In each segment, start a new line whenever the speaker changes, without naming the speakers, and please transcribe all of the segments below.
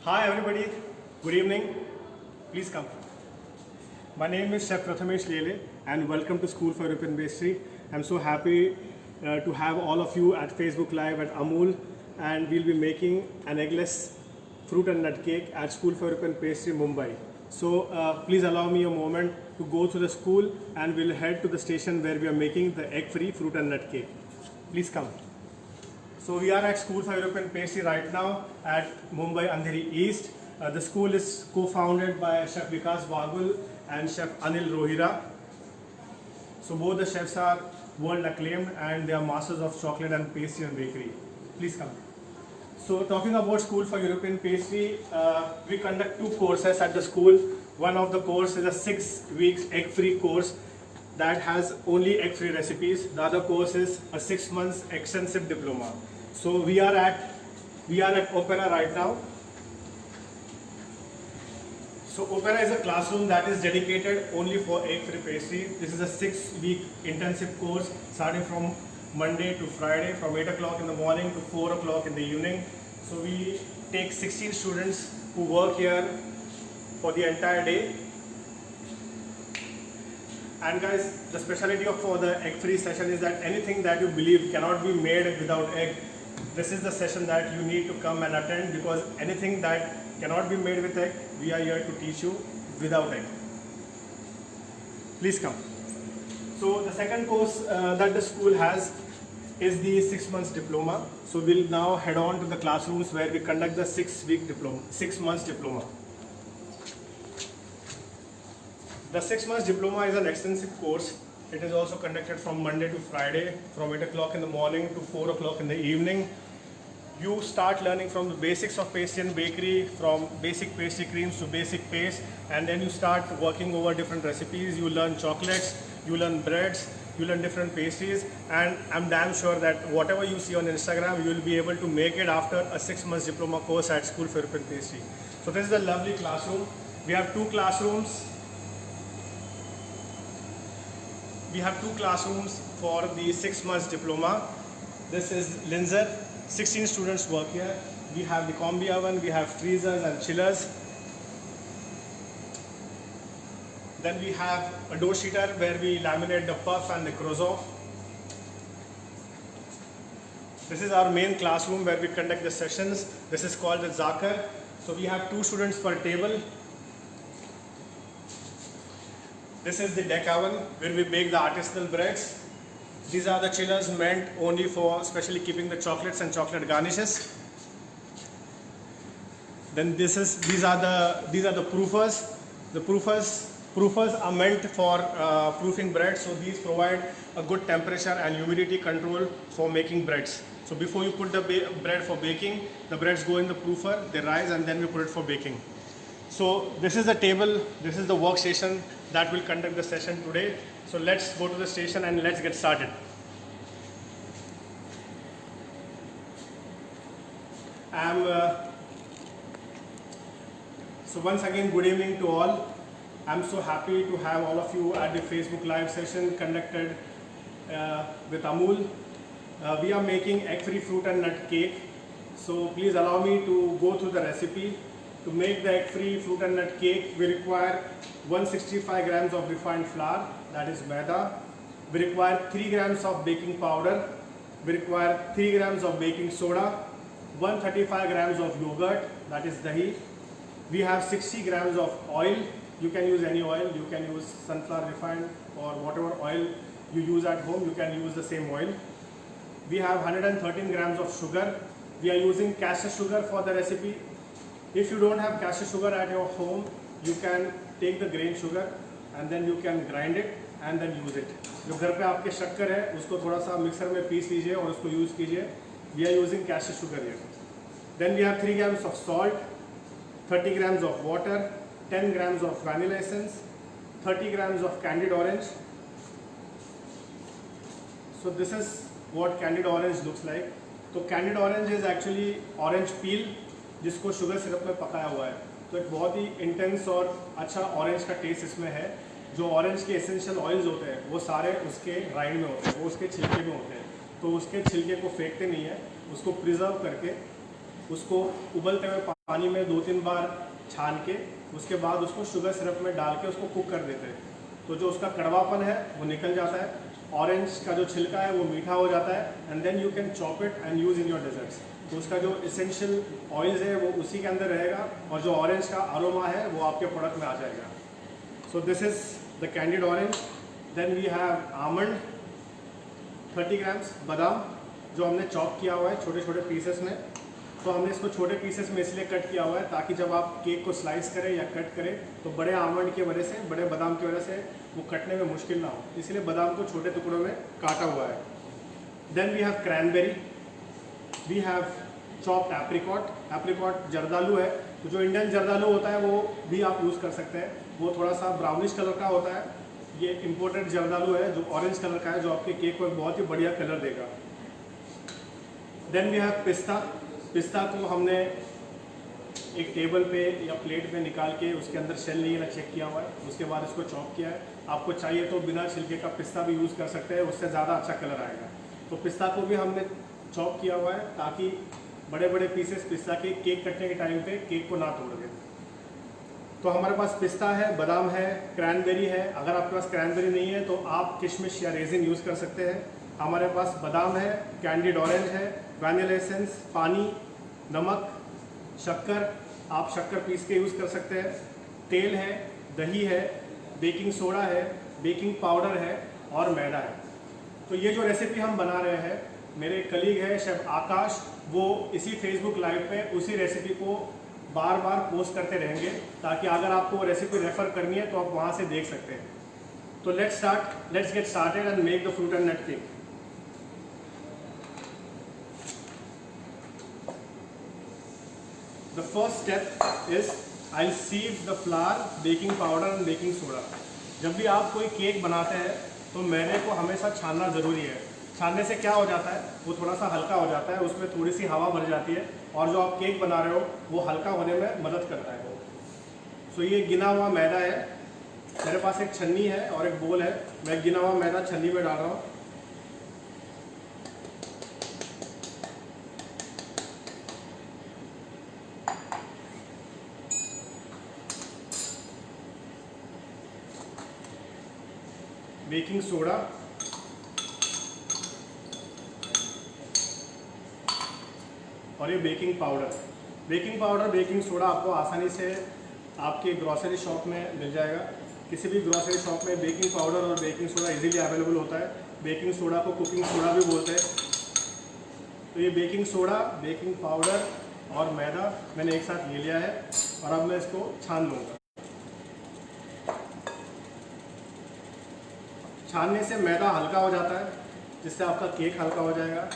Hi everybody, good evening. Please come. My name is Chef Prathamesh Lele and welcome to School for European Pastry. I'm so happy to have all of you at Facebook Live at Amul, and we'll be making an eggless fruit and nut cake at School for European Pastry Mumbai. So please allow me a moment to go to the school and we'll head to the station where we are making the egg-free fruit and nut cake. Please come. So we are at School for European Pastry right now at Mumbai Andheri East. The school is co-founded by Chef Vikas Bagul and Chef Anil Rohira. So both the chefs are world acclaimed and they are masters of chocolate and pastry and bakery. Please come. So talking about School for European Pastry, we conduct two courses at the school. One of the course is a 6 weeks egg-free course that has only egg-free recipes. The other course is a 6 months extensive diploma. So we are at Opera right now. So Opera is a classroom that is dedicated only for egg-free pastry. This is a 6-week intensive course starting from Monday to Friday from 8 o'clock in the morning to 4 o'clock in the evening. So we take 16 students who work here for the entire day. And guys, the specialty for the egg-free session is that anything that you believe cannot be made without egg, this is the session that you need to come and attend, because anything that cannot be made with egg, we are here to teach you without egg. Please come. So the second course that the school has is the 6 months diploma. So we'll now head on to the classrooms where we conduct the 6 months diploma. The 6 months diploma is an extensive course. It is also conducted from Monday to Friday, from 8 o'clock in the morning to 4 o'clock in the evening. You start learning from the basics of pastry and bakery, from basic pastry creams to basic paste, and then you start working over different recipes. You learn chocolates, you learn breads, you learn different pastries, and I'm damn sure that whatever you see on Instagram, you will be able to make it after a 6 months diploma course at School for European Pastry. So this is a lovely classroom. We have two classrooms. We have two classrooms for the 6 months diploma. This is Linzer. 16 students work here. We have the combi oven, we have freezers and chillers. Then we have a dough sheeter where we laminate the puff and the croissant. This is our main classroom where we conduct the sessions. This is called the Zakar. So we have 2 students per table. This is the deck oven where we bake the artisanal breads. These are the chillers meant only for specially keeping the chocolates and chocolate garnishes. Then these are the proofers. The proofers are meant for proofing bread. So these provide a good temperature and humidity control for making breads. So before you put the bread for baking, the breads go in the proofer, they rise, and then we put it for baking. So this is the table, this is the workstation that will conduct the session today. So let's go to the station and let's get started. So once again, good evening to all. I'm so happy to have all of you at the Facebook Live session conducted with Amul. We are making egg-free fruit and nut cake. So please allow me to go through the recipe. To make the egg-free fruit and nut cake, we require 165 grams of refined flour, that is maida. We require 3 grams of baking powder. We require 3 grams of baking soda, 135 grams of yogurt, that is dahi. We have 60 grams of oil. You can use any oil. You can use sunflower refined or whatever oil you use at home. You can use the same oil. We have 113 grams of sugar. We are using castor sugar for the recipe. If you don't have castor sugar at your home, you can take the grain sugar and then you can grind it and then use it. जो घर पे आपके शक्कर है उसको थोड़ा सा mixer में पीस लीजिए और उसको यूज़ कीजिए. We are using castor sugar here. Then we have 3 grams of salt, 30 grams of water, 10 grams of vanilla essence, 30 grams of candied orange. So this is what candied orange looks like. तो candied orange is actually orange peel जिसको sugar syrup में पकाया हुआ है. तो एक बहुत ही intense और अच्छा ऑरेंज का टेस्ट इसमें है. जो ऑरेंज के एसेंशियल ऑयल्स होते हैं वो सारे उसके राइंड में होते हैं, वो उसके छिलके में होते हैं. तो उसके छिलके को फेंकते नहीं है, उसको प्रिजर्व करके उसको उबलते हुए पानी में 2-3 बार छान के उसके बाद उसको शुगर सिरप में डाल के उसको कुक कर देते हैं, तो जो उसका कड़वापन है वो निकल जाता है, ऑरेंज का जो छिलका है वो मीठा हो जाता है, and then you can chop it and use in your desserts. तो उसका जो इसेंशियल ऑयल्स है वो उसी के अंदर रहेगा और जो ऑरेंज का अरोमा है वो आपके प्रोडक्ट में आ जाएगा। So this is the candied orange. Then we have almond 30 grams, बादाम जो हमने चॉप किया हुआ है छोटे छोटे पीसेस में। तो हमने इसको छोटे पीसेस में इसलिए कट किया हुआ है ताकि जब आप केक को स्लाइस करें या कट करें तो बड़े आमंड की वजह से, बड़े बादाम की वजह से वो कटने में मुश्किल ना हो, इसलिए बादाम को छोटे टुकड़ों में काटा हुआ है। Then we have cranberry, we have chopped apricot. Apricot जर्दालू है, तो जो इंडियन जर्दालू होता है वो भी आप यूज़ कर सकते हैं, वो थोड़ा सा ब्राउनिश कलर का होता है। ये इम्पोर्टेड जर्दालू है जो ऑरेंज कलर का है, जो आपके केक को एक बहुत ही बढ़िया कलर देगा। देन वी हैव पिस्ता। पिस्ता को हमने एक टेबल पे या प्लेट पे निकाल के उसके अंदर शेल नहीं है ना चेक किया हुआ है, उसके बाद इसको चॉप किया है। आपको चाहिए तो बिना छिलके का पिस्ता भी यूज़ कर सकते हैं, उससे ज़्यादा अच्छा कलर आएगा। तो पिस्ता को भी हमने चॉप किया हुआ है ताकि बड़े बड़े पीसेस पिस्ता के केक कटने के टाइम पे केक को ना तोड़ दे। तो हमारे पास पिस्ता है, बादाम है, क्रैनबेरी है। अगर आपके पास क्रैनबेरी नहीं है तो आप किशमिश या रेजिन यूज़ कर सकते हैं। हमारे पास बादाम है, कैंडिड ऑरेंज है, वैनिला एसेंस, पानी, नमक, शक्कर, आप शक्कर पीस के यूज़ कर सकते हैं, तेल है, दही है, बेकिंग सोडा है, बेकिंग पाउडर है और मैदा है। तो ये जो रेसिपी हम बना रहे हैं, मेरे कलीग है शेफ आकाश, वो इसी फेसबुक लाइव पे उसी रेसिपी को बार बार पोस्ट करते रहेंगे ताकि अगर आपको वो रेसिपी रेफर करनी है तो आप वहाँ से देख सकते हैं। तो let's get started and make the fruit and nut cake. The first step is I'll sieve the flour, baking powder and baking soda. जब भी आप कोई केक बनाते हैं तो मैदे को हमेशा छानना ज़रूरी है। छानने से क्या हो जाता है, वो थोड़ा सा हल्का हो जाता है, उसमें थोड़ी सी हवा भर जाती है और जो आप केक बना रहे हो वो हल्का होने में मदद करता है। सो ये गिना हुआ मैदा है, मेरे पास एक छन्नी है और एक बोल है, मैं गिना हुआ मैदा छन्नी में डाल रहा हूँ। बेकिंग सोडा और ये बेकिंग पाउडर। बेकिंग सोडा आपको आसानी से आपके ग्रॉसरी शॉप में मिल जाएगा। किसी भी ग्रॉसरी शॉप में बेकिंग पाउडर और बेकिंग सोडा इजीली अवेलेबल होता है। बेकिंग सोडा को कुकिंग सोडा भी बोलते हैं। तो ये बेकिंग सोडा, बेकिंग पाउडर और मैदा मैंने एक साथ ले लिया है और अब मैं इसको छान लूँगा। छानने से मैदा हल्का हो जाता है, जिससे आपका केक हल्का हो जाएगा।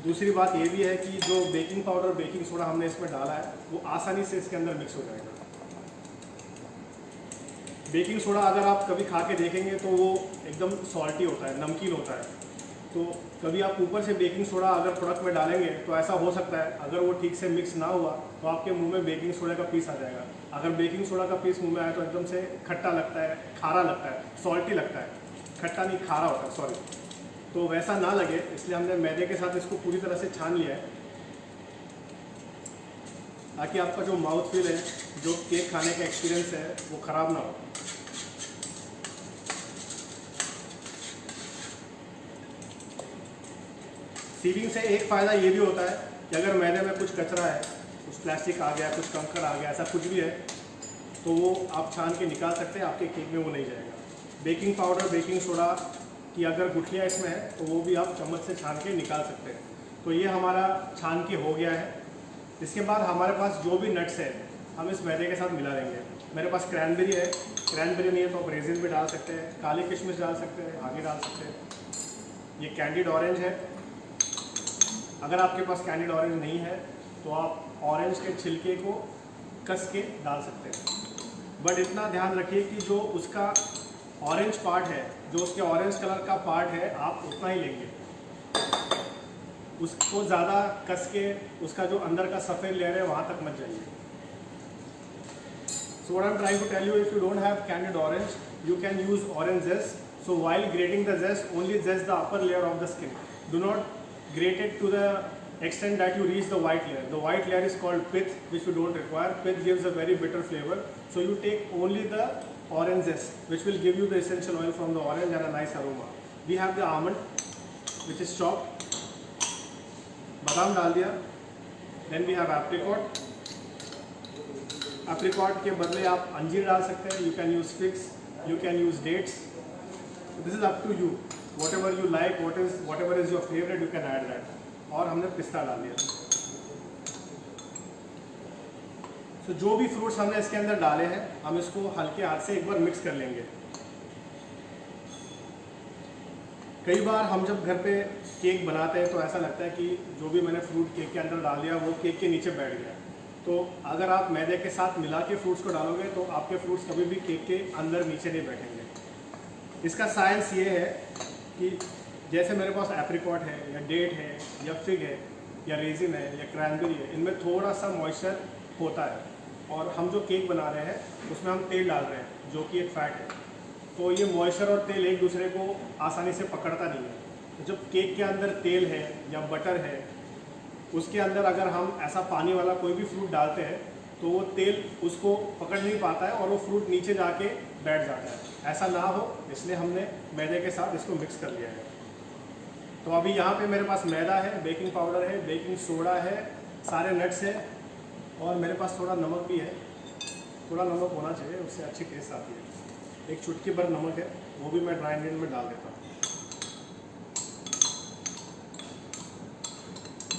दूसरी बात ये भी है कि जो बेकिंग पाउडर, बेकिंग सोडा हमने इसमें डाला है वो आसानी से इसके अंदर मिक्स हो जाएगा। बेकिंग सोडा अगर आप कभी खा के देखेंगे तो वो एकदम सॉल्टी होता है, नमकीन होता है। तो कभी आप ऊपर से बेकिंग सोडा अगर प्रोडक्ट में डालेंगे तो ऐसा हो सकता है, अगर वो ठीक से मिक्स ना हुआ तो आपके मुंह में बेकिंग सोडा का पीस आ जाएगा। अगर बेकिंग सोडा का पीस मुंह में आए तो एकदम से खट्टा लगता है, खारा लगता है, सॉल्टी लगता है, खट्टा नहीं खारा होता है, सॉरी। तो वैसा ना लगे इसलिए हमने मैदे के साथ इसको पूरी तरह से छान लिया है ताकि आपका जो माउथ फील है, जो केक खाने का एक्सपीरियंस है वो ख़राब ना हो। सीविंग से एक फ़ायदा ये भी होता है कि अगर मैदे में कुछ कचरा है, कुछ प्लास्टिक आ गया, कुछ कंकड़ आ गया, ऐसा कुछ भी है तो वो आप छान के निकाल सकते हैं, आपके केक में वो नहीं जाएगा। बेकिंग पाउडर, बेकिंग सोडा की अगर गुठलियाँ इसमें है तो वो भी आप चम्मच से छान के निकाल सकते हैं। तो ये हमारा छान के हो गया है। इसके बाद हमारे पास जो भी नट्स है हम इस मैदे के साथ मिला देंगे। मेरे पास क्रैनबेरी है, क्रैनबेरी नहीं है तो आप रेजिन भी डाल सकते हैं, काली किशमिश डाल सकते हैं, आगे डाल सकते हैं। ये कैंडिड ऑरेंज है, अगर आपके पास कैंडिड ऑरेंज नहीं है तो आप ऑरेंज के छिलके को कस के डाल सकते हैं। बट इतना ध्यान रखिए कि जो उसका ऑरेंज पार्ट है, जो उसके ऑरेंज कलर का पार्ट है, आप उतना ही लेंगे, उसको ज़्यादा कस के उसका जो अंदर का सफ़ेद लेयर है वहाँ तक मत जाइए। So what I am trying to tell you, if you don't have candied orange, you can use orange zest. So while grating the zest, only zest the upper layer of the skin. Do not grate it to the extent that you reach the white layer. The white layer is called pith, which you don't require. Pith gives a very bitter flavor. So you take only the orange zest, which will give you the essential oil from the orange and a nice aroma. We have the almond, which is chopped. बादाम डाल दिया. Then we have apricot. Apricot के बदले आप अंजीर डाल सकते हैं. You can use figs. You can use dates. So this is up to you. Whatever you like, whatever is your favorite, you can add that. और हमने पिस्ता डाल दिया. तो जो भी फ्रूट्स हमने इसके अंदर डाले हैं, हम इसको हल्के हाथ से एक बार मिक्स कर लेंगे. कई बार हम जब घर पे केक बनाते हैं तो ऐसा लगता है कि जो भी मैंने फ्रूट केक के अंदर डाल दिया वो केक के नीचे बैठ गया. तो अगर आप मैदे के साथ मिला के फ्रूट्स को डालोगे तो आपके फ्रूट्स कभी भी केक के अंदर नीचे नहीं बैठेंगे. इसका साइंस ये है कि जैसे मेरे पास एप्रिकॉट है या डेट है या फिग है या रेजिन है या क्रैनबेरी है, इनमें थोड़ा सा मॉइस्चर होता है. और हम जो केक बना रहे हैं उसमें हम तेल डाल रहे हैं जो कि एक फैट है. तो ये मॉइस्चर और तेल एक दूसरे को आसानी से पकड़ता नहीं है. तो जब केक के अंदर तेल है या बटर है, उसके अंदर अगर हम ऐसा पानी वाला कोई भी फ्रूट डालते हैं तो वो तेल उसको पकड़ नहीं पाता है और वो फ्रूट नीचे जाके बैठ जाता है. ऐसा ना हो इसलिए हमने मैदे के साथ इसको मिक्स कर लिया है. तो अभी यहाँ पे मेरे पास मैदा है, बेकिंग पाउडर है, बेकिंग सोडा है, सारे नट्स है और मेरे पास थोड़ा नमक भी है. थोड़ा नमक होना चाहिए, उससे अच्छी टेस्ट आती है. एक चुटकी भर नमक है, वो भी मैं ड्राई इंग्रेडिएंट में डाल देता हूँ.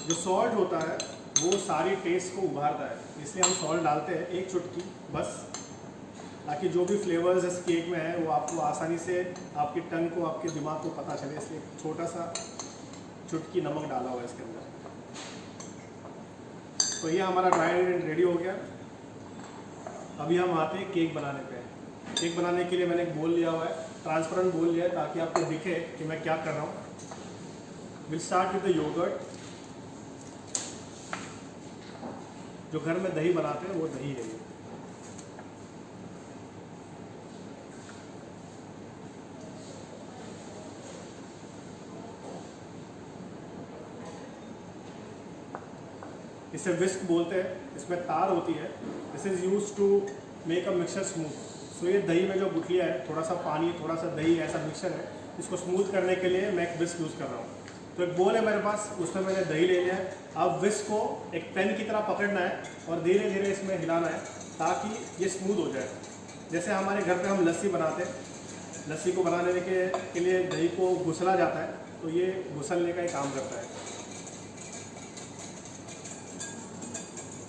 जो सॉल्ट होता है वो सारी टेस्ट को उभारता है, इसलिए हम सॉल्ट डालते हैं एक चुटकी बस, ताकि जो भी फ्लेवर्स इस केक में है वो आपको आसानी से आपकी टंग को, आपके दिमाग को पता चले. इसलिए छोटा सा चुटकी नमक डाला हुआ है इसके अंदर. तो ये हमारा ड्राई इंग्रेडिएंट रेडी हो गया. अभी हम आते हैं केक बनाने पे. केक बनाने के लिए मैंने एक बोल लिया हुआ है, ट्रांसपेरेंट बोल लिया है ताकि आपको दिखे कि मैं क्या कर रहा हूँ. Will start with the yoghurt. जो घर में दही बनाते हैं वो दही है ये. इसे विस्क बोलते हैं. इसमें तार होती है. This is use to make a mixture smooth. So ये दही में जो गुठलियाँ है, थोड़ा सा पानी थोड़ा सा दही ऐसा मिक्सचर है, इसको स्मूथ करने के लिए मैं एक विस्क यूज़ कर रहा हूँ. तो एक बोल है मेरे पास, उसमें मैंने दही ले लिया है. अब विस्क को एक पेन की तरह पकड़ना है और धीरे धीरे इसमें हिलाना है ताकि ये स्मूथ हो जाए. जैसे हमारे घर पे हम लस्सी बनाते हैं, लस्सी को बनाने के लिए दही को घुसला जाता है, तो ये घुसलने का ही काम करता है.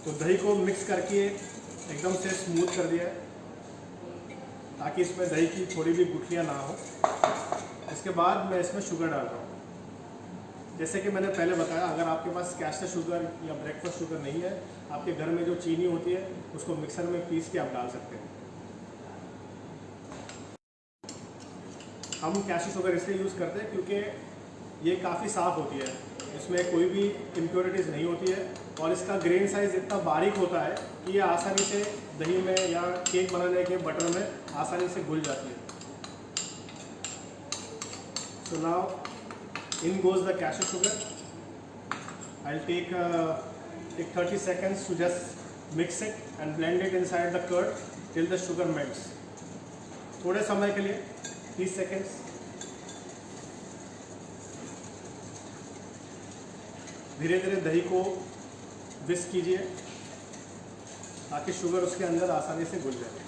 तो दही को मिक्स करके एकदम से स्मूथ कर दिया है ताकि इसमें दही की थोड़ी भी गुठलियाँ ना हो. इसके बाद मैं इसमें शुगर डाल रहा हूँ. जैसे कि मैंने पहले बताया, अगर आपके पास कैस्टर शुगर या ब्रेकफास्ट शुगर नहीं है, आपके घर में जो चीनी होती है उसको मिक्सर में पीस के आप डाल सकते हैं. हम कैस्टर शुगर इसलिए यूज़ करते हैं क्योंकि ये काफ़ी साफ़ होती है, इसमें कोई भी इम्प्योरिटीज़ नहीं होती है और इसका ग्रेन साइज़ इतना बारीक होता है कि ये आसानी से दही में या केक बनाने के बटर में आसानी से घुल जाती है. So now in goes the cashew sugar. I'll take 30 seconds to just mix it and blend it inside the curd till the sugar melts. थोड़े समय के लिए 30 seconds. धीरे धीरे दही को विस्क कीजिए ताकि शुगर उसके अंदर आसानी से घुल जाए.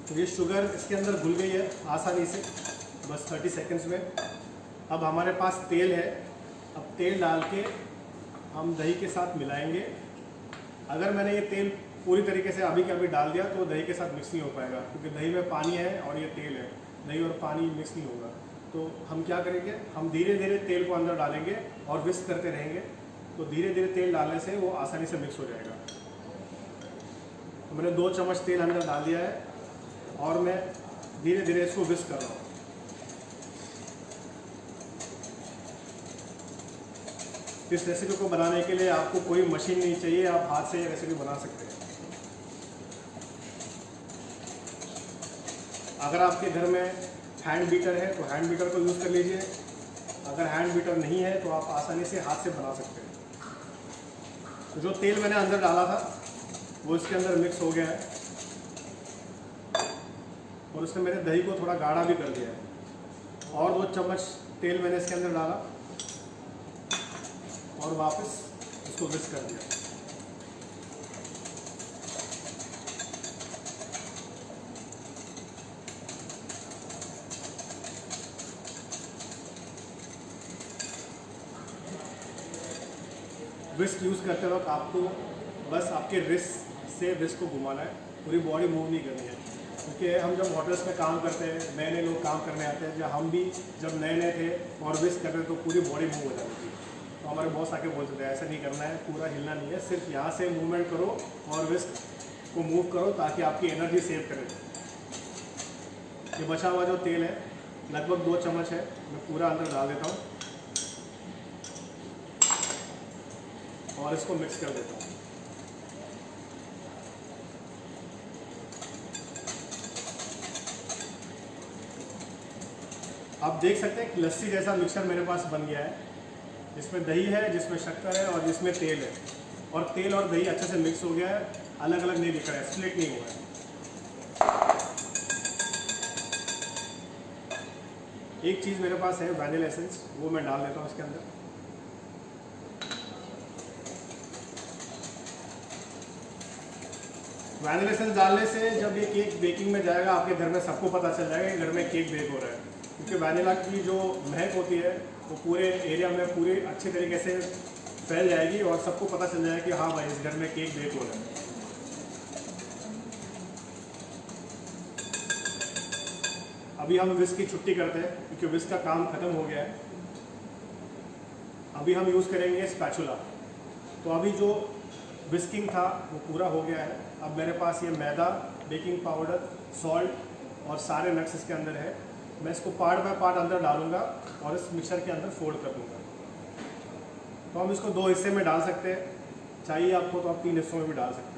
तो ये शुगर इसके अंदर घुल गई है आसानी से, बस 30 सेकंड्स में. अब हमारे पास तेल है. अब तेल डाल के हम दही के साथ मिलाएंगे. अगर मैंने ये तेल पूरी तरीके से अभी के अभी डाल दिया तो दही के साथ मिक्स नहीं हो पाएगा, क्योंकि दही में पानी है और ये तेल है. दही और पानी मिक्स नहीं होगा. तो हम क्या करेंगे, हम धीरे धीरे तेल को अंदर डालेंगे और विस्क करते रहेंगे. तो धीरे धीरे तेल डालने से वो आसानी से मिक्स हो जाएगा. तो मैंने 2 चम्मच तेल अंदर डाल दिया है और मैं धीरे धीरे इसको विस्क कर रहा हूँ. इस रेसिपी को बनाने के लिए आपको कोई मशीन नहीं चाहिए, आप हाथ से ये रेसिपी बना सकते हैं। अगर आपके घर में हैंड बीटर है तो हैंड बीटर को यूज़ कर लीजिए, अगर हैंड बीटर नहीं है तो आप आसानी से हाथ से बना सकते हैं। तो जो तेल मैंने अंदर डाला था वो इसके अंदर मिक्स हो गया है और उसने मेरे दही को थोड़ा गाढ़ा भी कर दिया है। और 2 चम्मच तेल मैंने इसके अंदर डाला और वापस इसको मिक्स कर दिया। विस्क यूज़ करते वक्त आपको बस आपके रिस्ट से विस्क को घुमाना है, पूरी बॉडी मूव नहीं करनी है। क्योंकि हम जब होटल्स में काम करते हैं, नए नए लोग काम करने आते हैं, हम भी जब नए नए थे और विस्क करते थे तो पूरी बॉडी मूव हो जाती थी। तो हमारे बॉस आके बोलते थे ऐसा नहीं करना है, पूरा हिलना नहीं है, सिर्फ यहाँ से मूवमेंट करो और विस्क को मूव करो ताकि आपकी एनर्जी सेव करे। ये बचा हुआ जो तेल है लगभग 2 चम्मच है, मैं पूरा अंदर डाल देता हूँ और इसको मिक्स कर देता हूँ। आप देख सकते हैं कि लस्सी जैसा मिक्सचर मेरे पास बन गया है, जिसमें दही है, जिसमें शक्कर है और जिसमें तेल है। और तेल और दही अच्छे से मिक्स हो गया है, अलग अलग नहीं दिख रहा है, स्प्लिट नहीं हुआ है। एक चीज़ मेरे पास है वैनिला एसेंस, वो मैं डाल देता हूँ इसके अंदर। वैनिला एसेंस डालने से जब ये केक बेकिंग में जाएगा आपके घर में सबको पता चल जाएगा कि घर में केक बेक हो रहा है, क्योंकि वैनिला की जो महक होती है वो पूरे एरिया में पूरे अच्छे तरीके से फैल जाएगी और सबको पता चल जाएगा कि हाँ भाई इस घर में केक बेक हो रहा है। अभी हम विस्क की छुट्टी करते हैं क्योंकि विस्क का काम खत्म हो गया है। अभी हम यूज़ करेंगे स्पैचुला। तो अभी जो विस्किंग था वो पूरा हो गया है। अब मेरे पास ये मैदा, बेकिंग पाउडर, सॉल्ट और सारे नट्स इसके अंदर है। मैं इसको पार्ट बाय पार्ट अंदर डालूंगा और इस मिक्सर के अंदर फोल्ड कर दूंगा। तो हम इसको 2 हिस्से में डाल सकते हैं, चाहिए आपको तो आप 3 हिस्सों में भी डाल सकते हैं।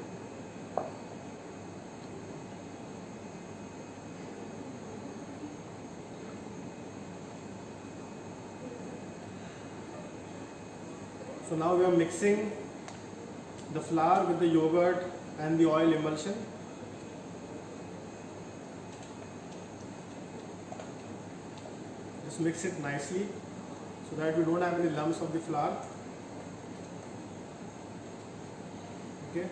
So now we are mixing the flour with the yogurt and the oil emulsion. Just mix it nicely so that we don't have any lumps of the flour. Okay.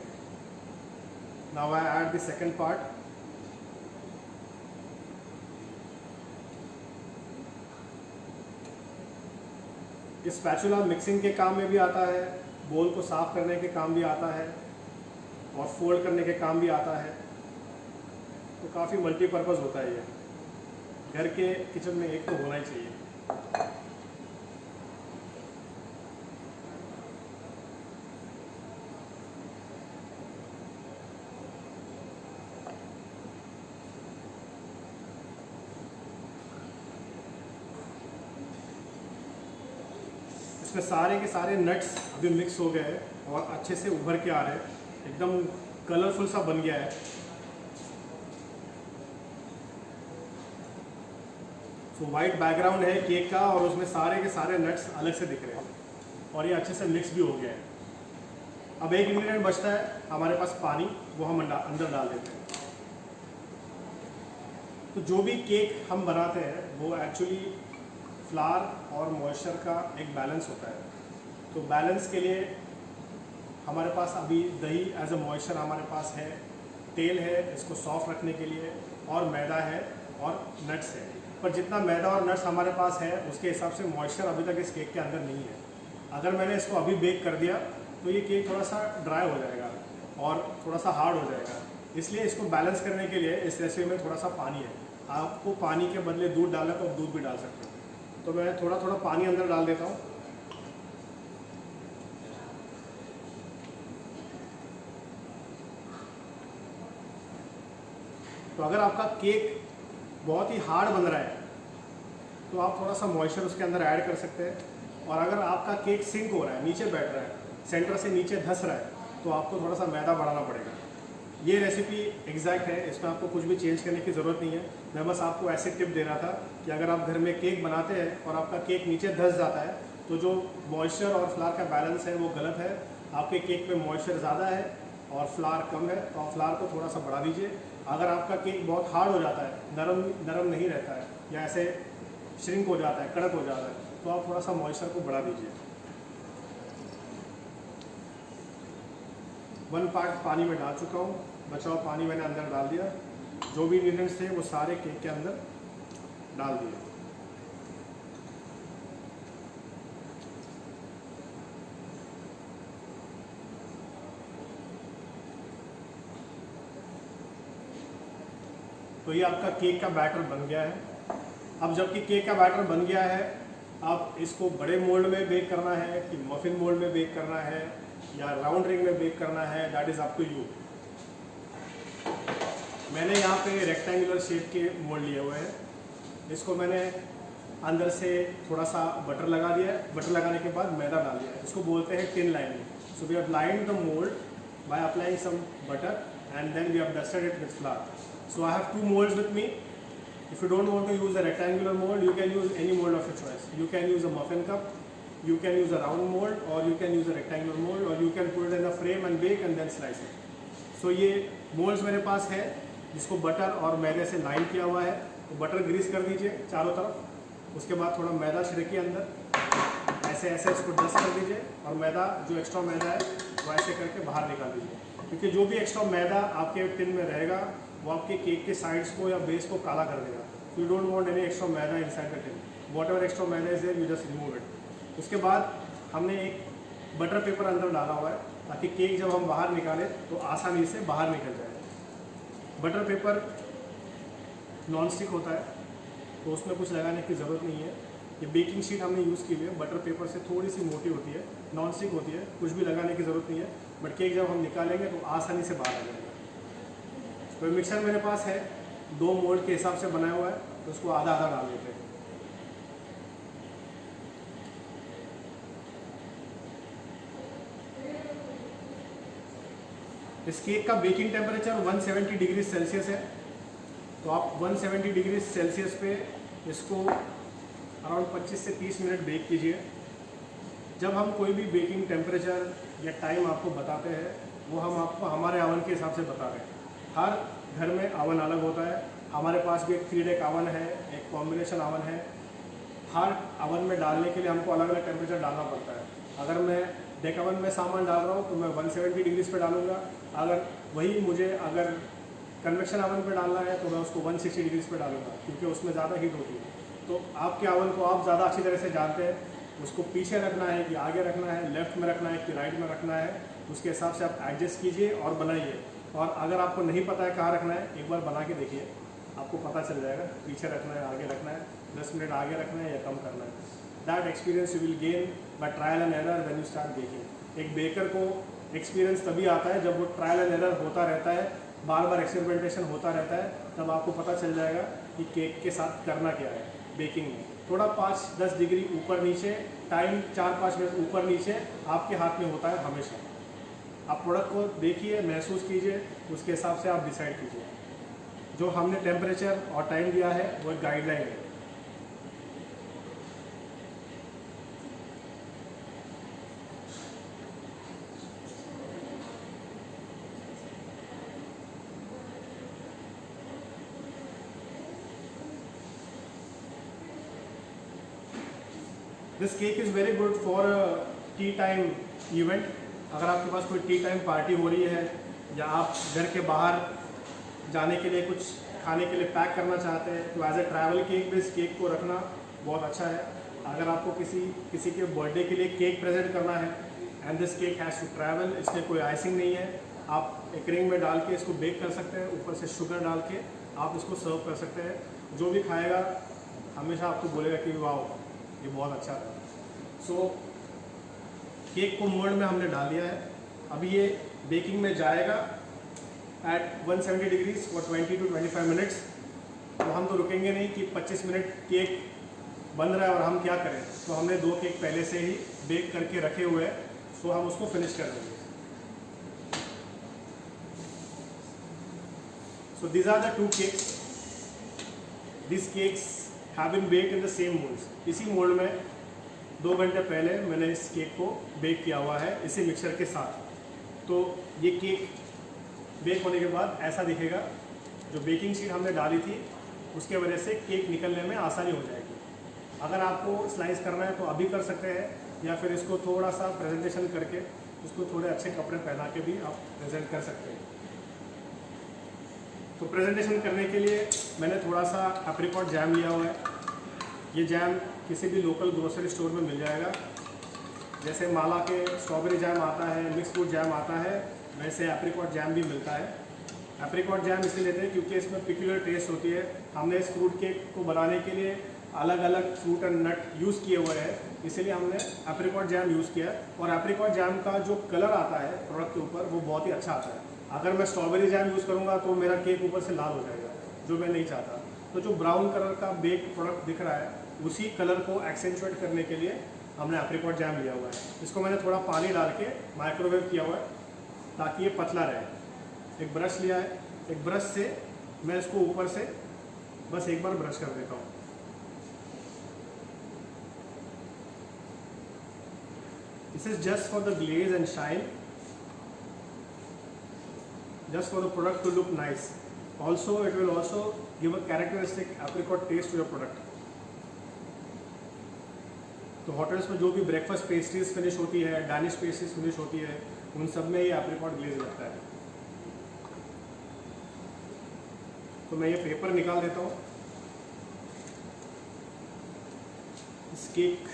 Now I add the second part. ये spatula mixing के काम में भी आता है, बोल को साफ करने के काम भी आता है और फोल्ड करने के काम भी आता है। तो काफ़ी मल्टीपर्पज़ होता है ये। घर के किचन में एक तो होना ही चाहिए। इसमें सारे के सारे नट्स अभी मिक्स हो गए हैं और अच्छे से उभर के आ रहे हैं, एकदम कलरफुल सा बन गया है। तो वाइट बैकग्राउंड है केक का और उसमें सारे के सारे नट्स अलग से दिख रहे हैं और ये अच्छे से मिक्स भी हो गया है। अब एक इंग्रेडिएंट बचता है हमारे पास, पानी, वो हम अंदर डाल देते हैं। तो जो भी केक हम बनाते हैं वो एक्चुअली फ्लावर और मॉइस्चर का एक बैलेंस होता है। तो बैलेंस के लिए हमारे पास अभी दही एज अ मॉइस्चर हमारे पास है, तेल है इसको सॉफ्ट रखने के लिए, और मैदा है और नट्स है। पर जितना मैदा और नट्स हमारे पास है उसके हिसाब से मॉइस्चर अभी तक इस केक के अंदर नहीं है। अगर मैंने इसको अभी बेक कर दिया तो ये केक थोड़ा सा ड्राई हो जाएगा और थोड़ा सा हार्ड हो जाएगा। इसलिए इसको बैलेंस करने के लिए इस रेसिपी में थोड़ा सा पानी है। आपको पानी के बदले दूध डालना तो आप दूध भी डाल सकते हो। तो मैं थोड़ा थोड़ा पानी अंदर डाल देता हूँ। तो अगर आपका केक बहुत ही हार्ड बन रहा है तो आप थोड़ा सा मॉइस्चर उसके अंदर ऐड कर सकते हैं और अगर आपका केक सिंक हो रहा है, नीचे बैठ रहा है, सेंटर से नीचे धंस रहा है, तो आपको थोड़ा सा मैदा बढ़ाना पड़ेगा। ये रेसिपी एग्जैक्ट है, इसमें आपको कुछ भी चेंज करने की ज़रूरत नहीं है। मैं बस आपको ऐसे टिप दे रहा था कि अगर आप घर में केक बनाते हैं और आपका केक नीचे धंस जाता है तो जो मॉइस्चर और फ्लावर का बैलेंस है वो गलत है। आपके केक में मॉइस्चर ज़्यादा है और फ्लावर कम है, तो आप फ्लावर को थोड़ा सा बढ़ा दीजिए। अगर आपका केक बहुत हार्ड हो जाता है, नरम नहीं रहता है या ऐसे श्रिंक हो जाता है, कड़क हो जाता है, तो आप थोड़ा सा मॉइस्चर को बढ़ा दीजिए। 1 पार्ट पानी में डाल चुका हूँ, बचा हुआ पानी मैंने अंदर डाल दिया। जो भी इंग्रेडिएंट्स थे वो सारे केक के अंदर डाल दिए। तो ये आपका केक का बैटर बन गया है। अब जबकि केक का बैटर बन गया है, आप इसको बड़े मोल्ड में बेक करना है कि मफिन मोल्ड में बेक करना है या राउंड रिंग में बेक करना है, that is up to you. मैंने यहाँ पे रेक्टेंगुलर शेप के मोल्ड लिए हुए हैं। इसको मैंने अंदर से थोड़ा सा बटर लगा दिया है। बटर लगाने के बाद मैदा डाल दिया है। इसको बोलते हैं tin lining. So we have lined the mould by applying some butter and then we have dusted it with flour. So I have 2 molds with me. If you don't want to use a rectangular mold, you can use any mold of your choice. You can use a muffin cup, you can use a round mold, or you can use a rectangular mold, or you can put it in a frame and bake and then slice it. So ये molds मेरे पास है जिसको butter और मैदे से line किया हुआ है। तो बटर ग्रीस कर दीजिए चारों तरफ। उसके बाद थोड़ा मैदा छिड़किए अंदर, ऐसे ऐसे इसको डस्ट कर दीजिए और मैदा जो एक्स्ट्रा मैदा है वो ऐसे करके बाहर निकाल दीजिए, क्योंकि जो भी एक्स्ट्रा मैदा आपके टिन में रहेगा वो आपके केक के साइड्स को या बेस को काला कर देगा। You don't want any extra maida inside the tin. Whatever extra maida is there, you just remove it. उसके बाद हमने एक बटर पेपर अंदर डाला हुआ है ताकि केक जब हम बाहर निकालें तो आसानी से बाहर निकल जाए। बटर पेपर नॉन स्टिक होता है तो उसमें कुछ लगाने की ज़रूरत नहीं है। ये बेकिंग शीट हमने यूज़ की हुई है, बटर पेपर से थोड़ी सी मोटी होती है, नॉन स्टिक होती है, कुछ भी लगाने की ज़रूरत नहीं है। बट केक जब हम निकालेंगे तो आसानी से बाहर आ जाएगा। तो मिक्सर मेरे पास है, 2 मोल्ड के हिसाब से बनाया हुआ है, तो उसको आधा आधा डाल देते हैं। इस केक का बेकिंग टेम्परेचर 170 डिग्री सेल्सियस है। तो आप 170 डिग्री सेल्सियस पे इसको अराउंड 25 से 30 मिनट बेक कीजिए। जब हम कोई भी बेकिंग टेम्परेचर या टाइम आपको बताते हैं वो हम आपको हमारे ओवन के हिसाब से बताते हैं। हर घर में ओवन अलग होता है। हमारे पास भी एक 3 डेक ओवन है, एक कॉम्बिनेशन ओवन है। हर ओवन में डालने के लिए हमको अलग अलग टेम्परेचर डालना पड़ता है। अगर मैं डेक ओवन में सामान डाल रहा हूँ तो मैं 170 डिग्रीज पे डालूंगा। अगर वही मुझे अगर कन्वेक्शन ओवन पे डालना है तो मैं उसको 160 डिग्रीज पे डालूंगा, क्योंकि उसमें ज़्यादा हीट होती है। तो आपके ओवन को आप ज़्यादा अच्छी तरह से जानते हैं, उसको पीछे रखना है कि आगे रखना है, लेफ्ट में रखना है कि राइट में रखना है, उसके हिसाब से आप एडजस्ट कीजिए और बनाइए। और अगर आपको नहीं पता है कहाँ रखना है, एक बार बना के देखिए, आपको पता चल जाएगा पीछे रखना है, आगे रखना है, 10 मिनट आगे रखना है या कम करना है। That experience you will gain by trial and error when you start baking. एक बेकर को एक्सपीरियंस तभी आता है जब वो ट्रायल एंड एरर होता रहता है, बार बार एक्सपेरिमेंटेशन होता रहता है, तब आपको पता चल जाएगा कि केक के साथ करना क्या है बेकिंग में। थोड़ा 5-10 डिग्री ऊपर नीचे, टाइम 4-5 मिनट ऊपर नीचे आपके हाथ में होता है हमेशा। आप प्रोडक्ट को देखिए, महसूस कीजिए, उसके हिसाब से आप डिसाइड कीजिए। जो हमने टेम्परेचर और टाइम दिया है वो एक गाइडलाइन है। This cake is very good for T time event. अगर आपके पास कोई टी टाइम पार्टी हो रही है या आप घर के बाहर जाने के लिए कुछ खाने के लिए पैक करना चाहते हैं, तो एज ए ट्रैवल केक भी इस केक को रखना बहुत अच्छा है। अगर आपको किसी के बर्थडे के लिए केक प्रेजेंट करना है and this cake has to travel, इसमें कोई आइसिंग नहीं है, आप एक रिंग में डाल के इसको बेक कर सकते हैं, ऊपर से शुगर डाल के आप इसको सर्व कर सकते हैं। जो भी खाएगा हमेशा आपको बोलेगा कि वाह ये बहुत अच्छा था। सो केक को मोल्ड में हमने डाल दिया है। अभी ये बेकिंग में जाएगा at 170 degrees for 20 to 25 minutes. तो हम तो रुकेंगे नहीं कि 25 मिनट केक बन रहा है और हम क्या करें, तो हमने 2 केक पहले से ही बेक करके रखे हुए हैं, तो हम उसको फिनिश कर देंगे। So these are the 2 cakes. These cakes have been baked in the same molds. इसी मोल्ड में 2 घंटे पहले मैंने इस केक को बेक किया हुआ है इसी मिक्सचर के साथ। तो ये केक बेक होने के बाद ऐसा दिखेगा। जो बेकिंग शीट हमने डाली थी उसके वजह से केक निकलने में आसानी हो जाएगी। अगर आपको स्लाइस करना है तो अभी कर सकते हैं, या फिर इसको थोड़ा सा प्रेजेंटेशन करके उसको थोड़े अच्छे कपड़े पहना के भी आप प्रेजेंट कर सकते हैं। तो प्रेजेंटेशन करने के लिए मैंने थोड़ा सा एप्रिकॉट जैम लिया हुआ है। ये जैम किसी भी लोकल ग्रोसरी स्टोर में मिल जाएगा। जैसे माला के स्ट्रॉबेरी जैम आता है, मिक्स फ्रूट जैम आता है, वैसे एप्रिकॉट जैम भी मिलता है। एप्रिकॉट जैम इसलिए लेते हैं क्योंकि इसमें पिक्यूलर टेस्ट होती है। हमने इस फ्रूट केक को बनाने के लिए अलग अलग फ्रूट एंड नट यूज़ किए हुए हैं, इसीलिए हमने एप्रिकॉट जैम यूज़ किया है। और एप्रिकॉट जैम का जो कलर आता है प्रोडक्ट के ऊपर वो बहुत ही अच्छा आता है। अगर मैं स्ट्रॉबेरी जैम यूज़ करूँगा तो मेरा केक ऊपर से लाल हो जाएगा, जो मैं नहीं चाहता। तो जो ब्राउन कलर का बेक प्रोडक्ट दिख रहा है उसी कलर को एक्सेंचुएट करने के लिए हमने एप्रिकॉट जैम लिया हुआ है। इसको मैंने थोड़ा पानी डाल के माइक्रोवेव किया हुआ है ताकि ये पतला रहे। एक ब्रश लिया है, एक ब्रश से मैं इसको ऊपर से बस एक बार ब्रश कर देता हूँ। This is just for the glaze and shine, just for the product to look nice. Also, it will also give a characteristic apricot taste to your product. तो होटल्स में जो भी ब्रेकफास्ट पेस्ट्रीज फिनिश होती है, Danish pastries finish होती है, उन सब में ये एप्रिकॉट ग्लेज लगता है। तो मैं ये पेपर निकाल देता हूँ। इस केक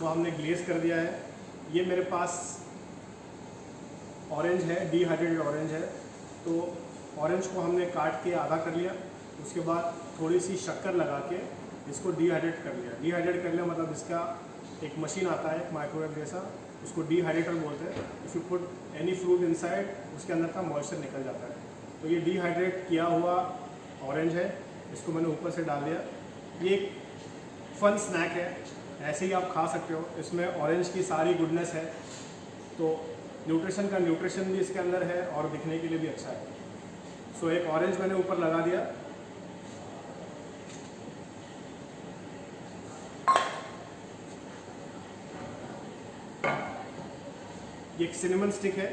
को हमने ग्लेज कर दिया है। ये मेरे पास ऑरेंज है, डिहाइड्रेटेड ऑरेंज है। तो ऑरेंज को हमने काट के आधा कर लिया, उसके बाद थोड़ी सी शक्कर लगा के इसको डिहाइड्रेट कर लिया। डिहाइड्रेट कर लिया मतलब इसका एक मशीन आता है, एक माइक्रोवेव जैसा, उसको डिहाइड्रेटर बोलते हैं। If you put any fruit inside, उसके अंदर का मॉइस्चर निकल जाता है। तो ये डिहाइड्रेट किया हुआ ऑरेंज है, इसको मैंने ऊपर से डाल दिया। ये एक फन स्नैक है, ऐसे ही आप खा सकते हो। इसमें ऑरेंज की सारी गुडनेस है, तो न्यूट्रिशन भी इसके अंदर है और दिखने के लिए भी अच्छा है। सो एक ऑरेंज मैंने ऊपर लगा दिया। ये एक सिनेमन स्टिक है।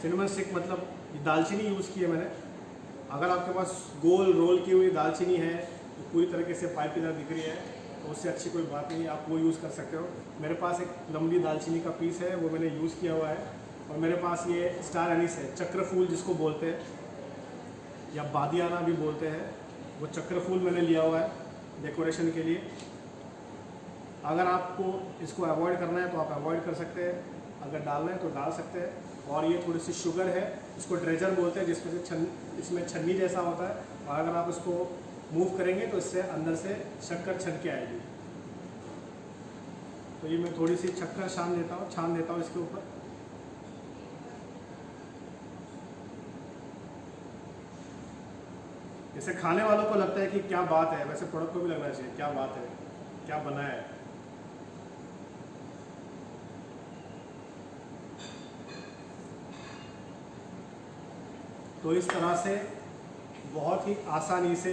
सिनेमन स्टिक मतलब दालचीनी यूज़ की है मैंने। अगर आपके पास गोल रोल की हुई दालचीनी है तो पूरी तरीके से पाइप की तरह दिख रही है, तो उससे अच्छी कोई बात नहीं, आप वो यूज़ कर सकते हो। मेरे पास एक लंबी दालचीनी का पीस है, वो मैंने यूज़ किया हुआ है। और मेरे पास ये स्टार एनिस है, चक्र फूल जिसको बोलते हैं या बादियाना भी बोलते हैं, वो चक्र फूल मैंने लिया हुआ है डेकोरेशन के लिए। अगर आपको इसको अवॉइड करना है तो आप अवॉइड कर सकते हैं, अगर डालना है तो डाल सकते हैं। और ये थोड़ी सी शुगर है, इसको ड्रेजर बोलते हैं, जिसमें से इसमें छन्नी जैसा होता है, और अगर आप इसको मूव करेंगे तो इससे अंदर से शक्कर छन के आएगी। तो ये मैं थोड़ी सी शक्कर छान देता हूँ इसके ऊपर। इसे खाने वालों को लगता है कि क्या बात है, वैसे प्रोडक्ट को भी लगना चाहिए क्या बात है, क्या बना है। तो इस तरह से बहुत ही आसानी से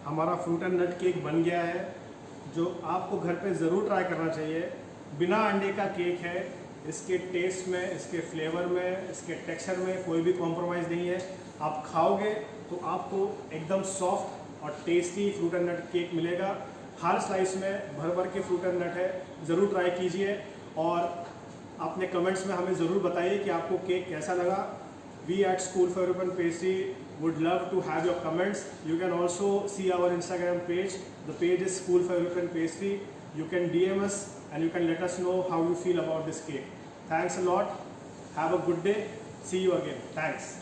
हमारा फ्रूट एंड नट केक बन गया है, जो आपको घर पे ज़रूर ट्राई करना चाहिए। बिना अंडे का केक है, इसके टेस्ट में, इसके फ्लेवर में, इसके टेक्सचर में कोई भी कॉम्प्रोमाइज़ नहीं है। आप खाओगे तो आपको एकदम सॉफ्ट और tasty fruit and nut cake मिलेगा। हर स्लाइस में भर भर के फ्रूट एंड नट है, ज़रूर ट्राई कीजिए और अपने कमेंट्स में हमें ज़रूर बताइए कि आपको केक कैसा लगा। We at School for European Pastry would love to have your comments. You can also see our Instagram page. The page is School for European Pastry. You can DM us and you can let us know how you feel about this cake. Thanks a lot. Have a good day. See you again. Thanks.